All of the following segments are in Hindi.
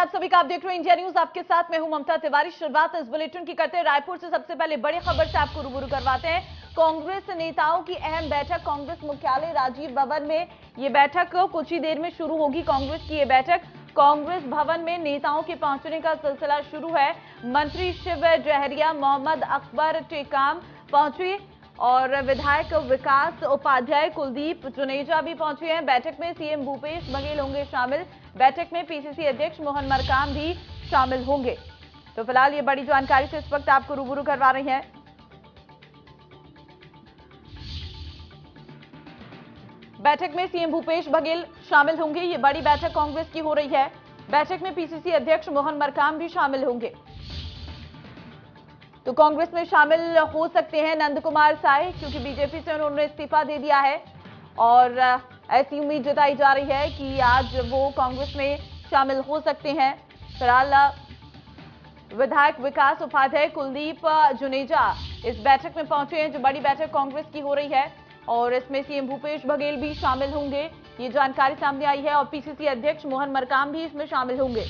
आप सभी का, आप देख रहे हैं इंडिया न्यूज। आपके साथ मैं हूं ममता तिवारी। शुरुआत इस बुलेटिन की करते हैं रायपुर से। सबसे पहले बड़ी खबर से आपको रूबरू करवाते हैं। कांग्रेस नेताओं की अहम बैठक कांग्रेस मुख्यालय राजीव भवन में। ये बैठक कुछ ही देर में शुरू होगी। कांग्रेस की ये बैठक कांग्रेस भवन में नेताओं के पहुंचने का सिलसिला शुरू है। मंत्री शिव जहरिया, मोहम्मद अकबर टेकाम पहुंचे और विधायक विकास उपाध्याय, कुलदीप जुनेजा भी पहुंचे हैं। बैठक में सीएम भूपेश बघेल होंगे शामिल। बैठक में पीसीसी अध्यक्ष मोहन मरकाम भी शामिल होंगे। तो फिलहाल ये बड़ी जानकारी से इस वक्त आपको रूबरू करवा रही हैं। बैठक में सीएम भूपेश बघेल शामिल होंगे। ये बड़ी बैठक कांग्रेस की हो रही है। बैठक में पीसीसी अध्यक्ष मोहन मरकाम भी शामिल होंगे। तो कांग्रेस में शामिल हो सकते हैं नंद कुमार साय, क्योंकि बीजेपी से उन्होंने इस्तीफा दे दिया है और ऐसी उम्मीद जताई जा रही है कि आज वो कांग्रेस में शामिल हो सकते हैं। फिलहाल विधायक विकास उपाध्याय, कुलदीप जुनेजा इस बैठक में पहुंचे हैं। जो बड़ी बैठक कांग्रेस की हो रही है और इसमें सीएम भूपेश बघेल भी शामिल होंगे, ये जानकारी सामने आई है। और पीसीसी अध्यक्ष मोहन मरकाम भी इसमें शामिल होंगे।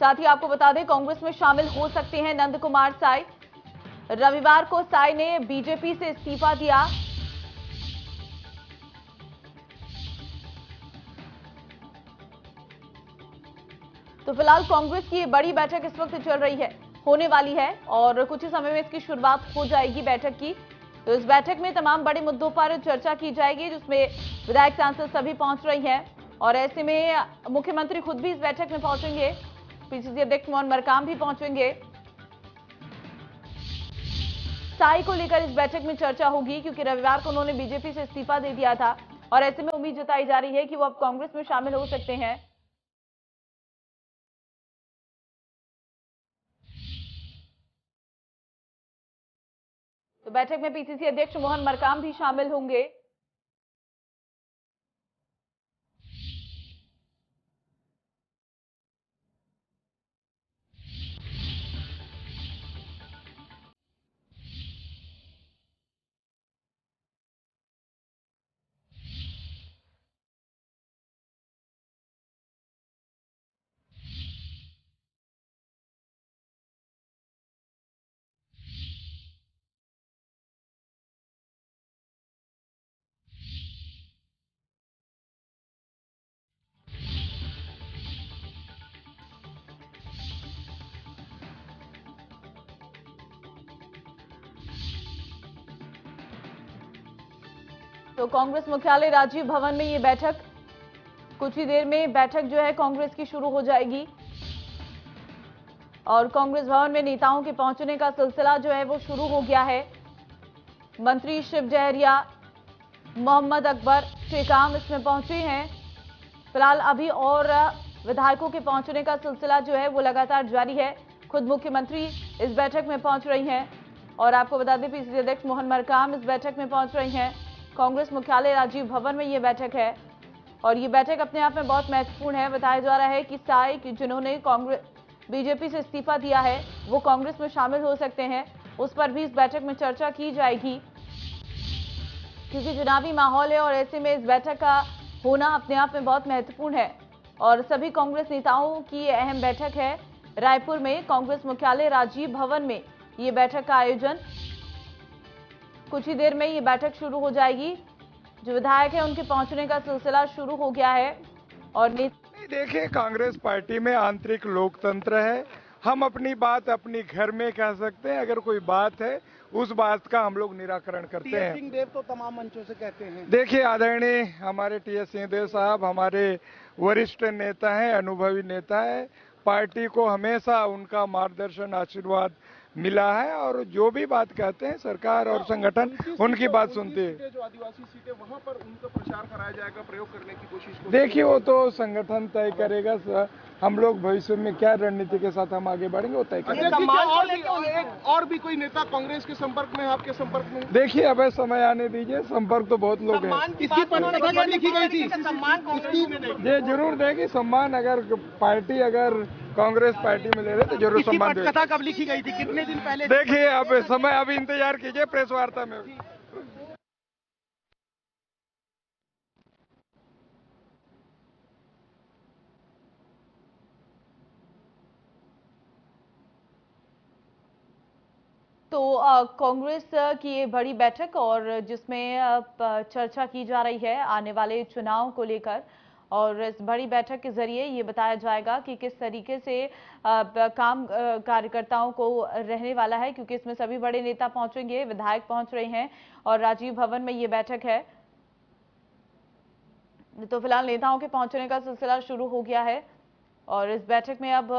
साथ ही आपको बता दें, कांग्रेस में शामिल हो सकते हैं नंद कुमार साय। रविवार को साय ने बीजेपी से इस्तीफा दिया। तो फिलहाल कांग्रेस की बड़ी बैठक इस वक्त चल रही है, होने वाली है और कुछ ही समय में इसकी शुरुआत हो जाएगी बैठक की। तो इस बैठक में तमाम बड़े मुद्दों पर चर्चा की जाएगी, जिसमें विधायक सांसद सभी पहुंच रही हैं और ऐसे में मुख्यमंत्री खुद भी इस बैठक में पहुंचेंगे। पीसीसी अध्यक्ष मोहन मरकाम भी पहुंचेंगे। साई को लेकर इस बैठक में चर्चा होगी, क्योंकि रविवार को उन्होंने बीजेपी से इस्तीफा दे दिया था और ऐसे में उम्मीद जताई जा रही है कि वो अब कांग्रेस में शामिल हो सकते हैं। तो बैठक में पीसीसी अध्यक्ष मोहन मरकाम भी शामिल होंगे। तो कांग्रेस मुख्यालय राजीव भवन में ये बैठक, कुछ ही देर में बैठक जो है कांग्रेस की शुरू हो जाएगी और कांग्रेस भवन में नेताओं के पहुंचने का सिलसिला जो है वो शुरू हो गया है। मंत्री शिव जहरिया, मोहम्मद अकबर टेकाम इसमें पहुंचे हैं। फिलहाल अभी और विधायकों के पहुंचने का सिलसिला जो है वो लगातार जारी है। खुद मुख्यमंत्री इस बैठक में पहुंच रही हैं और आपको बता दें, पीसीसी अध्यक्ष मोहन मरकाम इस बैठक में पहुंच रही हैं। कांग्रेस मुख्यालय राजीव भवन में ये बैठक है और ये बैठक अपने आप में बहुत महत्वपूर्ण है। बताया जा रहा है कि साय जिन्होंने कांग्रेस बीजेपी से इस्तीफा दिया है वो कांग्रेस में शामिल हो सकते हैं। उस पर भी इस बैठक में चर्चा की जाएगी, क्योंकि चुनावी माहौल है और ऐसे में इस बैठक का होना अपने आप में बहुत महत्वपूर्ण है और सभी कांग्रेस नेताओं की अहम बैठक है। रायपुर में कांग्रेस मुख्यालय राजीव भवन में ये बैठक का आयोजन, कुछ ही देर में ये बैठक शुरू हो जाएगी। जो विधायक है उनके पहुंचने का सिलसिला शुरू हो गया है और देखिए, कांग्रेस पार्टी में आंतरिक लोकतंत्र है। हम अपनी बात अपनी घर में कह सकते हैं। अगर कोई बात है उस बात का हम लोग निराकरण करते हैं। सिंहदेव तो तमाम मंचों से कहते हैं। देखिए, आदरणीय हमारे टी.एस. सिंहदेव साहब हमारे वरिष्ठ नेता हैं, अनुभवी नेता है। पार्टी को हमेशा उनका मार्गदर्शन आशीर्वाद मिला है और जो भी बात कहते हैं सरकार और संगठन उनकी बात सुनते हैं। जो आदिवासी सीटें वहां पर उनका प्रचार कराया जाएगा, प्रयोग करने की कोशिश देखिए, वो तो संगठन तय करेगा। हम लोग भविष्य में क्या रणनीति के साथ हम आगे बढ़ेंगे वो तय करेंगे। और भी कोई नेता कांग्रेस के संपर्क में, आपके संपर्क में? देखिए, अब समय आने दीजिए। संपर्क तो बहुत लोग हैं। किसकी पत्र लिखी गई थी? ये जरूर देगी सम्मान। अगर पार्टी अगर कांग्रेस पार्टी में ले रहे तो जरूर सम्मान देगी। कथा कब लिखी गई थी, कितने दिन पहले? देखिए, अब समय अभी इंतजार कीजिए प्रेस वार्ता में। तो कांग्रेस की ये बड़ी बैठक और जिसमें चर्चा की जा रही है आने वाले चुनाव को लेकर, और इस बड़ी बैठक के जरिए ये बताया जाएगा कि किस तरीके से काम कार्यकर्ताओं को रहने वाला है, क्योंकि इसमें सभी बड़े नेता पहुंचेंगे, विधायक पहुंच रहे हैं और राजीव भवन में ये बैठक है। तो फिलहाल नेताओं के पहुंचने का सिलसिला शुरू हो गया है और इस बैठक में अब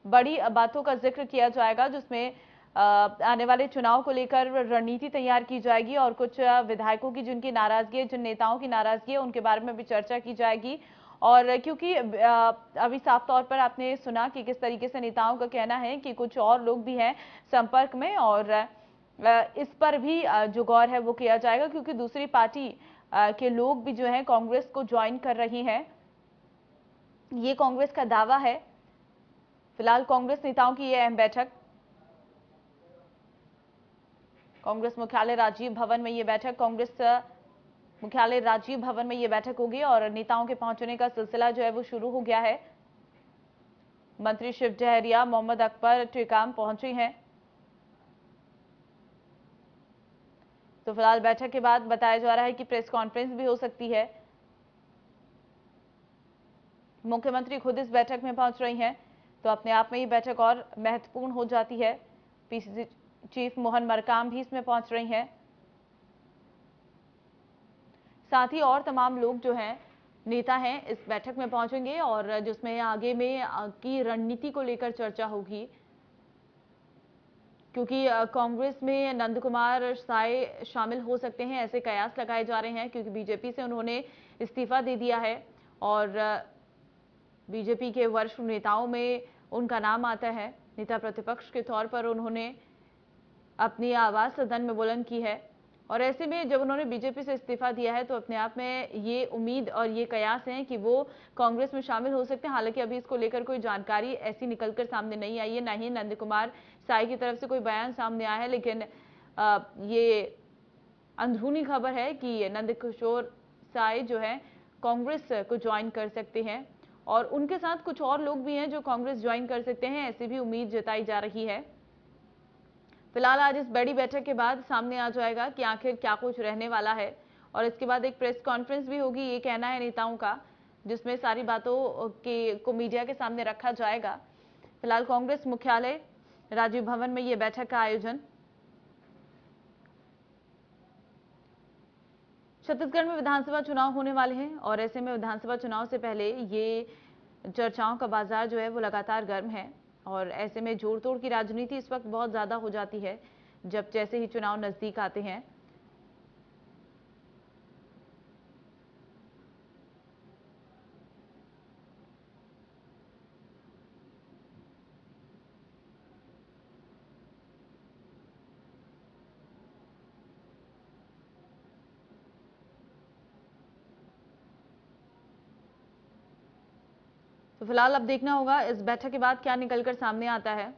बड़ी बातों का जिक्र किया जाएगा, जिसमें आने वाले चुनाव को लेकर रणनीति तैयार की जाएगी और कुछ विधायकों की जिनकी नाराजगी है, जिन नेताओं की नाराजगी है, उनके बारे में भी चर्चा की जाएगी। और क्योंकि अभी साफ तौर पर आपने सुना कि किस तरीके से नेताओं का कहना है कि कुछ और लोग भी हैं संपर्क में, और इस पर भी जो गौर है वो किया जाएगा, क्योंकि दूसरी पार्टी के लोग भी जो है कांग्रेस को ज्वाइन कर रही हैं, ये कांग्रेस का दावा है। फिलहाल कांग्रेस नेताओं की यह अहम बैठक, कांग्रेस मुख्यालय राजीव भवन में ये बैठक, कांग्रेस मुख्यालय राजीव भवन में ये बैठक होगी और नेताओं के पहुंचने का सिलसिला जो है वो शुरू हो गया है। मंत्री शिव डहरिया, मोहम्मद अकबर टेकाम पहुंचे हैं। तो फिलहाल बैठक के बाद बताया जा रहा है कि प्रेस कॉन्फ्रेंस भी हो सकती है। मुख्यमंत्री खुद इस बैठक में पहुंच रही हैं, तो अपने आप में ये बैठक और महत्वपूर्ण हो जाती है। पीसीसी चीफ मोहन मरकाम भी इसमें पहुंच रही हैं, साथ ही और तमाम लोग जो हैं नेता हैं इस बैठक में पहुंचेंगे और जिसमें आगे में की रणनीति को लेकर चर्चा होगी, क्योंकि कांग्रेस में नंद कुमार साय शामिल हो सकते हैं, ऐसे कयास लगाए जा रहे हैं, क्योंकि बीजेपी से उन्होंने इस्तीफा दे दिया है और बीजेपी के वरिष्ठ नेताओं में उनका नाम आता है। नेता प्रतिपक्ष के तौर पर उन्होंने अपनी आवाज सदन में बुलंद की है और ऐसे में जब उन्होंने बीजेपी से इस्तीफा दिया है तो अपने आप में ये उम्मीद और ये कयास है कि वो कांग्रेस में शामिल हो सकते हैं। हालांकि अभी इसको लेकर कोई जानकारी ऐसी निकलकर सामने नहीं आई है, ना ही नंद कुमार साय की तरफ से कोई बयान सामने आया है, लेकिन ये अंदरूनी खबर है कि नंद किशोर साय जो है कांग्रेस को ज्वाइन कर सकते हैं और उनके साथ कुछ और लोग भी हैं जो कांग्रेस ज्वाइन कर सकते हैं, ऐसी भी उम्मीद जताई जा रही है। फिलहाल आज इस बड़ी बैठक के बाद सामने आ जाएगा कि आखिर क्या कुछ रहने वाला है और इसके बाद एक प्रेस कॉन्फ्रेंस भी होगी, ये कहना है नेताओं का, जिसमें सारी बातों को मीडिया के सामने रखा जाएगा। फिलहाल कांग्रेस मुख्यालय राजीव भवन में ये बैठक का आयोजन। छत्तीसगढ़ में विधानसभा चुनाव होने वाले हैं और ऐसे में विधानसभा चुनाव से पहले ये चर्चाओं का बाजार जो है वो लगातार गर्म है और ऐसे में जोड़ तोड़ की राजनीति इस वक्त बहुत ज्यादा हो जाती है जब जैसे ही चुनाव नजदीक आते हैं। तो फिलहाल अब देखना होगा इस बैठक के बाद क्या निकलकर सामने आता है।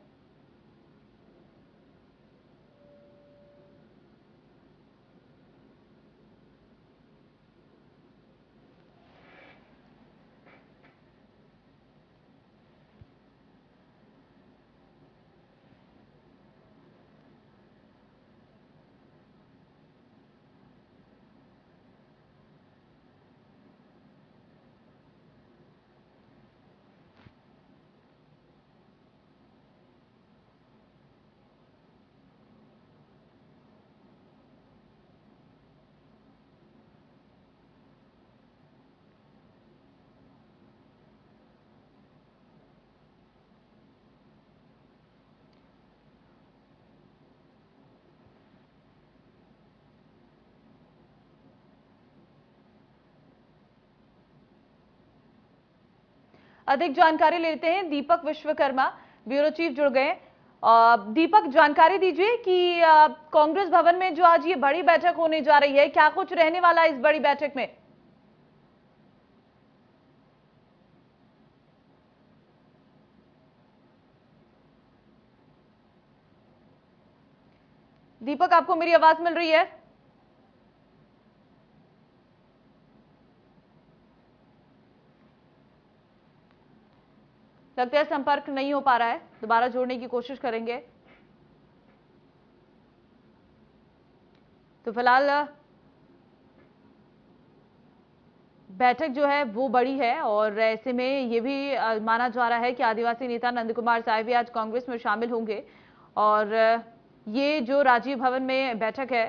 अधिक जानकारी लेते हैं, दीपक विश्वकर्मा ब्यूरो चीफ जुड़ गए। दीपक, जानकारी दीजिए कि कांग्रेस भवन में जो आज ये बड़ी बैठक होने जा रही है, क्या कुछ रहने वाला है इस बड़ी बैठक में? दीपक, आपको मेरी आवाज मिल रही है? लगता है संपर्क नहीं हो पा रहा है, दोबारा जोड़ने की कोशिश करेंगे। तो फिलहाल बैठक जो है वो बड़ी है और ऐसे में ये भी माना जा रहा है कि आदिवासी नेता नंद कुमार साय भी आज कांग्रेस में शामिल होंगे। और ये जो राजीव भवन में बैठक है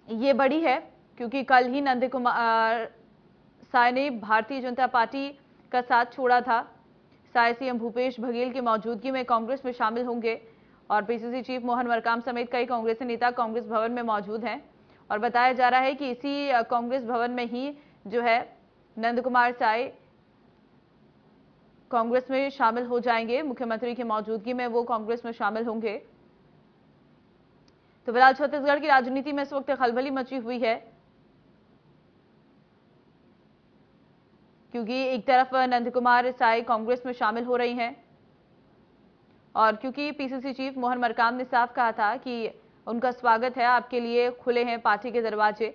ये बड़ी है क्योंकि कल ही नंद कुमार साय ने भारतीय जनता पार्टी का साथ छोड़ा था। साय सीएम भूपेश बघेल की मौजूदगी में कांग्रेस में शामिल होंगे और पीसीसी चीफ मोहन मरकाम समेत कई कांग्रेसी नेता कांग्रेस भवन में मौजूद हैं और बताया जा रहा है कि इसी कांग्रेस भवन में ही जो है नंद कुमार साय कांग्रेस में शामिल हो जाएंगे। मुख्यमंत्री की मौजूदगी में वो कांग्रेस में शामिल होंगे। तो फिलहाल छत्तीसगढ़ की राजनीति में इस वक्त खलबली मची हुई है क्योंकि एक तरफ नंद कुमार साय कांग्रेस में शामिल हो रही हैं और क्योंकि पीसीसी चीफ मोहन मरकाम ने साफ कहा था कि उनका स्वागत है, आपके लिए खुले हैं पार्टी के दरवाजे।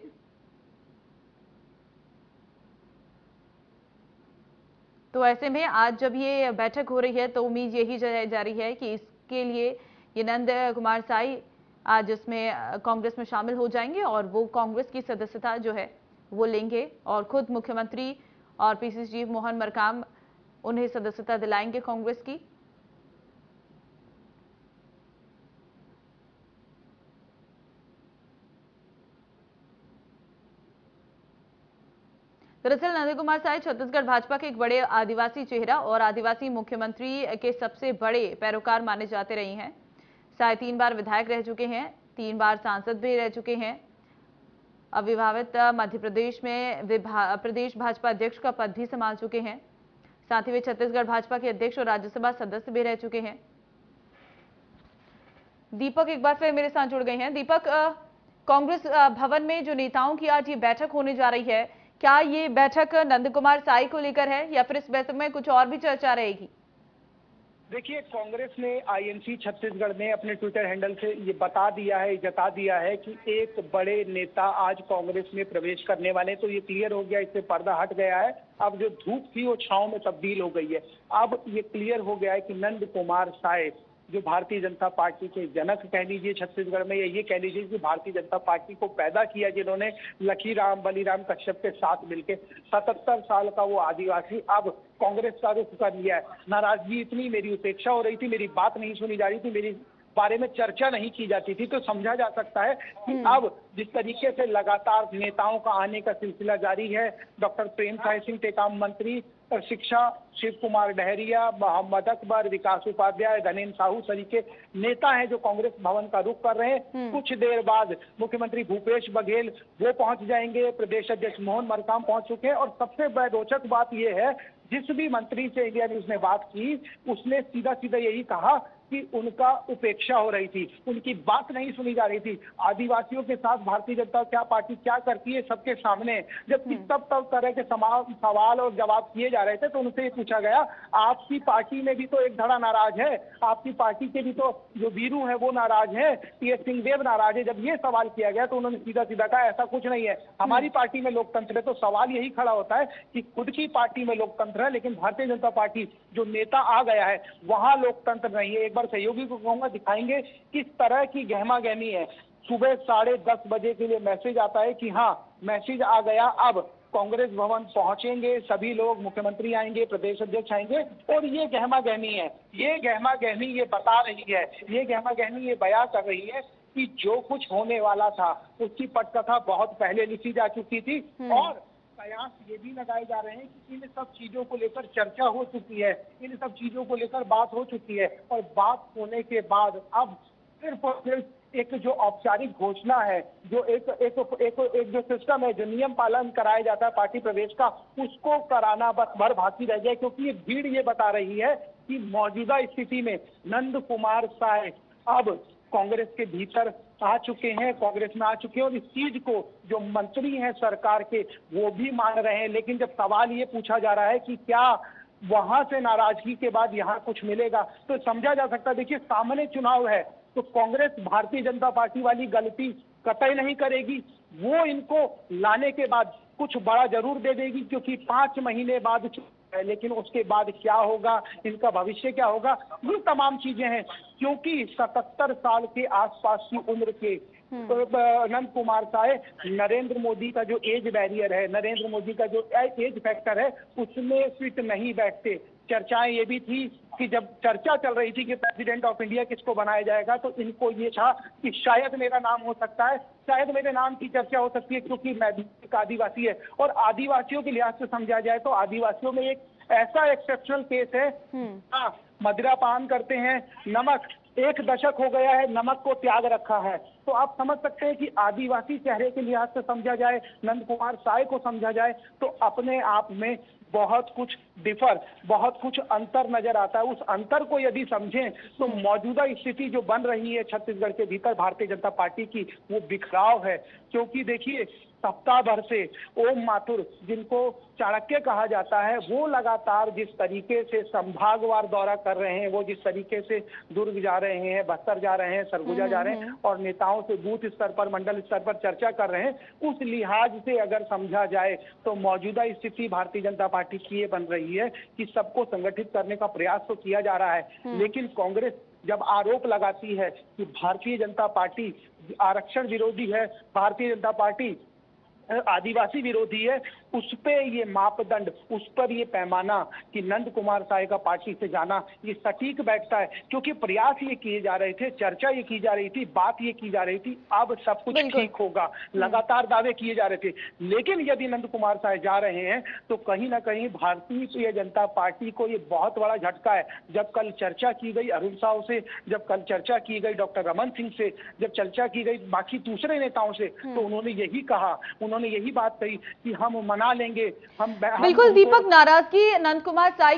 तो ऐसे में आज जब ये बैठक हो रही है तो उम्मीद यही जताई जा रही है कि इसके लिए ये नंद कुमार साय आज इसमें कांग्रेस में शामिल हो जाएंगे और वो कांग्रेस की सदस्यता जो है वो लेंगे और खुद मुख्यमंत्री और पीसीसी चीफ मोहन मरकाम उन्हें सदस्यता दिलाएंगे कांग्रेस की। दरअसल नंद कुमार साय छत्तीसगढ़ भाजपा के एक बड़े आदिवासी चेहरा और आदिवासी मुख्यमंत्री के सबसे बड़े पैरोकार माने जाते रहे हैं। साय 3 बार विधायक रह चुके हैं, 3 बार सांसद भी रह चुके हैं। अविभावित मध्य प्रदेश में प्रदेश भाजपा अध्यक्ष का पद भी संभाल चुके हैं। साथ ही वे छत्तीसगढ़ भाजपा के अध्यक्ष और राज्यसभा सदस्य भी रह चुके हैं। दीपक एक बार फिर मेरे साथ जुड़ गए हैं। दीपक, कांग्रेस भवन में जो नेताओं की आज ये बैठक होने जा रही है, क्या ये बैठक नंद कुमार साय को लेकर है या फिर इस बैठक में कुछ और भी चर्चा रहेगी? देखिए, कांग्रेस ने आईएनसी छत्तीसगढ़ ने अपने ट्विटर हैंडल से ये बता दिया है, जता दिया है कि एक बड़े नेता आज कांग्रेस में प्रवेश करने वाले। तो ये क्लियर हो गया, इससे पर्दा हट गया है। अब जो धूप थी वो छांव में तब्दील हो गई है। अब ये क्लियर हो गया है कि नंद कुमार साय जो भारतीय जनता पार्टी के जनक कह लीजिए छत्तीसगढ़ में, या ये कह लीजिए कि भारतीय जनता पार्टी को पैदा किया जिन्होंने लखीराम बलीराम कश्यप के साथ मिलकर 77 साल का वो आदिवासी अब कांग्रेस का रुख कर लिया है। नाराजगी इतनी, मेरी उपेक्षा हो रही थी, मेरी बात नहीं सुनी जा रही थी, मेरी बारे में चर्चा नहीं की जाती थी। तो समझा जा सकता है कि अब जिस तरीके से लगातार नेताओं का आने का सिलसिला जारी है, डॉक्टर प्रेमसाय सिंह टेकाम मंत्री, शिक्षा शिव कुमार डहरिया, मोहम्मद अकबर, विकास उपाध्याय, धनेन्द्र साहू तरीके नेता हैं जो कांग्रेस भवन का रुख कर रहे हैं। कुछ देर बाद मुख्यमंत्री भूपेश बघेल वो पहुंच जाएंगे, प्रदेश अध्यक्ष मोहन मरकाम पहुंच चुके हैं। और सबसे रोचक बात यह है, जिस भी मंत्री से इंडिया न्यूज ने बात की उसने सीधा सीधा यही कहा कि उनका उपेक्षा हो रही थी, उनकी बात नहीं सुनी जा रही थी। आदिवासियों के साथ भारतीय जनता पार्टी क्या करती है सबके सामने, जबकि तब तरह के सवाल और जवाब किए जा रहे थे तो उनसे ये पूछा गया, आपकी पार्टी में भी तो एक धड़ा नाराज है, आपकी पार्टी के भी तो जो वीरू है वो नाराज है, टी.एस. सिंहदेव नाराज है। जब ये सवाल किया गया तो उन्होंने सीधा सीधा कहा ऐसा कुछ नहीं है, हमारी पार्टी में लोकतंत्र है। तो सवाल यही खड़ा होता है कि खुद की पार्टी में लोकतंत्र है लेकिन भारतीय जनता पार्टी जो नेता आ गया है वहां लोकतंत्र नहीं है। एक बार सहयोगी को कहूंगा दिखाएंगे किस तरह की गहमा गहमी है। सुबह 10:30 बजे के लिए मैसेज आता है कि हाँ मैसेज आ गया, अब कांग्रेस भवन पहुंचेंगे सभी लोग, मुख्यमंत्री आएंगे, प्रदेश अध्यक्ष आएंगे। और ये गहमा गहमी है, ये गहमा गहमी ये बता रही है, ये गहमा गहमी ये बयां कर रही है कि जो कुछ होने वाला था उसकी पटकथा बहुत पहले लिखी जा चुकी थी। और कयास ये भी लगाए जा रहे हैं कि इन सब चीजों को लेकर चर्चा हो चुकी है, इन सब चीजों को लेकर बात हो चुकी है। और बात होने के बाद अब सिर्फ और सिर्फ एक जो औपचारिक घोषणा है, जो एक जो सिस्टम है, जो नियम पालन कराया जाता है पार्टी प्रवेश का, उसको कराना बस भर बाकी रह गया। क्योंकि ये भीड़ ये बता रही है कि मौजूदा स्थिति में नंद कुमार साय अब कांग्रेस के भीतर आ चुके हैं, कांग्रेस में आ चुके हैं। और इस चीज को जो मंत्री हैं सरकार के वो भी मान रहे हैं। लेकिन जब सवाल ये पूछा जा रहा है कि क्या वहां से नाराजगी के बाद यहाँ कुछ मिलेगा, तो समझा जा सकता है। देखिए, सामने चुनाव है तो कांग्रेस भारतीय जनता पार्टी वाली गलती कतई नहीं करेगी, वो इनको लाने के बाद कुछ बड़ा जरूर दे देगी। क्योंकि 5 महीने बाद है, लेकिन उसके बाद क्या होगा, इनका भविष्य क्या होगा, ये तमाम चीजें हैं। क्योंकि 77 साल के आसपास की उम्र के नंद कुमार साय, नरेंद्र मोदी का जो एज बैरियर है, नरेंद्र मोदी का जो एज फैक्टर है, उसमें फिट नहीं बैठते। चर्चाएं ये भी थी कि जब चर्चा चल रही थी कि प्रेसिडेंट ऑफ इंडिया किसको बनाया जाएगा, तो इनको ये था कि शायद मेरा नाम हो सकता है, शायद मेरे नाम की चर्चा हो सकती है, क्योंकि मैं भी एक आदिवासी है। और आदिवासियों के लिहाज से समझा जाए तो आदिवासियों में एक ऐसा एक्सेप्शनल केस है, हाँ, मदिरा पान करते हैं, नमक 1 दशक हो गया है, नमक को त्याग रखा है। तो आप समझ सकते हैं कि आदिवासी चेहरे के लिहाज से समझा जाए, नंद कुमार साय को समझा जाए, तो अपने आप में बहुत कुछ बहुत कुछ अंतर नजर आता है। उस अंतर को यदि समझें तो मौजूदा स्थिति जो बन रही है छत्तीसगढ़ के भीतर भारतीय जनता पार्टी की, वो बिखराव है। क्योंकि देखिए, सप्ताह भर से ओम माथुर, जिनको चाणक्य कहा जाता है, वो लगातार जिस तरीके से संभागवार दौरा कर रहे हैं, वो जिस तरीके से दुर्ग जा रहे हैं, बस्तर जा रहे हैं, सरगुजा जा रहे हैं और नेताओं से बूथ स्तर पर, मंडल स्तर पर चर्चा कर रहे हैं, उस लिहाज से अगर समझा जाए तो मौजूदा स्थिति भारतीय जनता पार्टी की ये बन रही है कि सबको संगठित करने का प्रयास तो किया जा रहा है, लेकिन कांग्रेस जब आरोप लगाती है कि भारतीय जनता पार्टी आरक्षण विरोधी है, भारतीय जनता पार्टी आदिवासी विरोधी है, उस पे ये मापदंड, उस पर ये पैमाना कि नंद कुमार साय का पार्टी से जाना, ये सटीक बैठता है। क्योंकि प्रयास ये किए जा रहे थे, चर्चा ये की जा रही थी, बात ये की जा रही थी, अब सब कुछ ठीक होगा, लगातार दावे किए जा रहे थे। लेकिन यदि नंद कुमार साय जा रहे हैं तो कहीं ना कहीं भारतीय जनता पार्टी को ये बहुत बड़ा झटका है। जब कल चर्चा की गई अरुण साव से, जब कल चर्चा की गई डॉक्टर रमन सिंह से, जब चर्चा की गई बाकी दूसरे नेताओं से, तो उन्होंने यही कहा, उन्होंने यही बात कही कि हम मना लेंगे। हम बिल्कुल दीपक, नाराजगी नंद कुमार साय